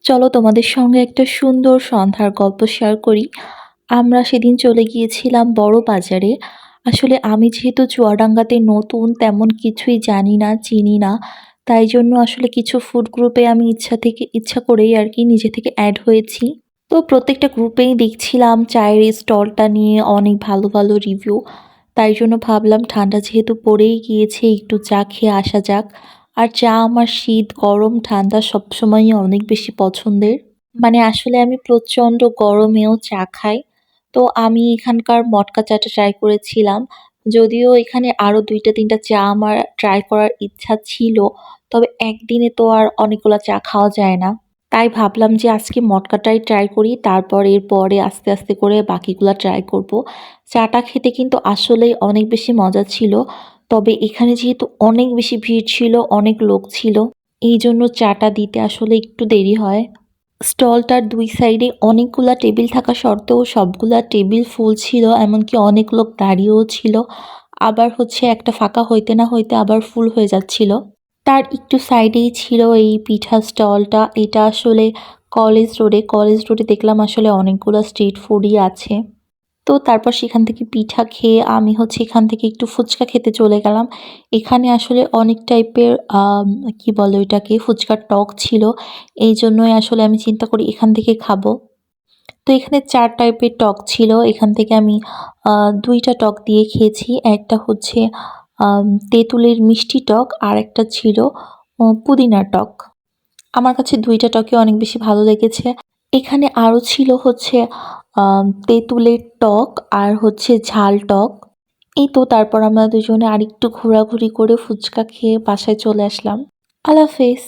চলো তোমাদের সঙ্গে একটা সুন্দর সন্ধ্যার গল্প শেয়ার করি। আমরা সেদিন চলে গিয়েছিলাম বড় বাজারে। আসলে আমি যেহেতু চুয়াডাঙ্গাতে নতুন, তেমন কিছুই জানি না, চিনি না। তাই জন্য আসলে কিছু ফুড গ্রুপে আমি ইচ্ছা করেই আরকি নিজে থেকে এড হয়েছি। তো প্রত্যেকটা গ্রুপেই দেখছিলাম চায়ের এই স্টলটা নিয়ে অনেক ভালো, ভালো রিভিউ। তাই জন্য ভাবলাম ঠান্ডা যেহেতু পড়েই গিয়েছে একটু চা খেয়ে আসা যাক। আর চা আমার শীত, গরম, ঠান্ডা সবসময়ই অনেক বেশি পছন্দের। মানে আসলে আমি প্রচণ্ড গরমেও চা খাই। তো আমি এখানকার মটকা চাটা ট্রাই করেছিলাম। যদিও এখানে আরো ২ টা ৩ টা চা আমার ট্রাই করার ইচ্ছা ছিল। তবে একদিনে তো আর অনেকগুলা চা খাওয়া যায় না। তাই ভাবলাম যে আজকে মটকাটাই ট্রাই করি। তারপর এরপরে আস্তে, আস্তে করে বাকিগুলা ট্রাই করব। চাটা খেতে কিন্তু আসলেই অনেক বেশি মজা ছিল। তবে এখানে যেহেতু অনেক বেশি ভিড় ছিল, অনেক লোক ছিল, এইজন্য চাটা দিতে আসলে একটু দেরি হয়। স্টলটার ২ সাইডে অনেকগুলা টেবিল থাকা সত্ত্বেও সবগুলা টেবিল ফুল ছিল, এমনকি অনেক লোক দাঁড়িয়েও ছিল। আবার হচ্ছে একটা ফাঁকা হইতে না হইতে আবার ফুল হয়ে যাচ্ছিল। তার একটু সাইডেই ছিল এই পিঠা স্টলটা। এটা আসলে কলেজ রোডে দেখলাম আসলে অনেকগুলো স্ট্রিট ফুডই আছে। তো তারপর সেখান থেকে পিঠা খেয়ে আমি হচ্ছে এখান থেকে একটু ফুচকা খেতে চলে গেলাম। এখানে আসলে অনেক টাইপের কি বলে ওইটাকে, ফুচকার টক ছিল। এইজন্যই আসলে আমি চিন্তা করি এখান থেকে খাবো। তো এখানে ৪ টাইপের টক ছিল। এখান থেকে আমি ২ টা টক দিয়ে খেয়েছি। একটা হচ্ছে তেঁতুলের মিষ্টি টক, আরেকটা ছিল পুদিনার টক। আমার কাছে ২ টা টকই অনেক বেশি ভালো লেগেছে। এখানে আরো ছিল হচ্ছে তেঁতুলের টক আর হচ্ছে ঝাল টক। এই তো তারপর আমরা দুজনে আরেকটু ঘোরাঘুরি করে ফুচকা খেয়ে বাসায় চলে আসলাম। আল্লাহ হাফেজ।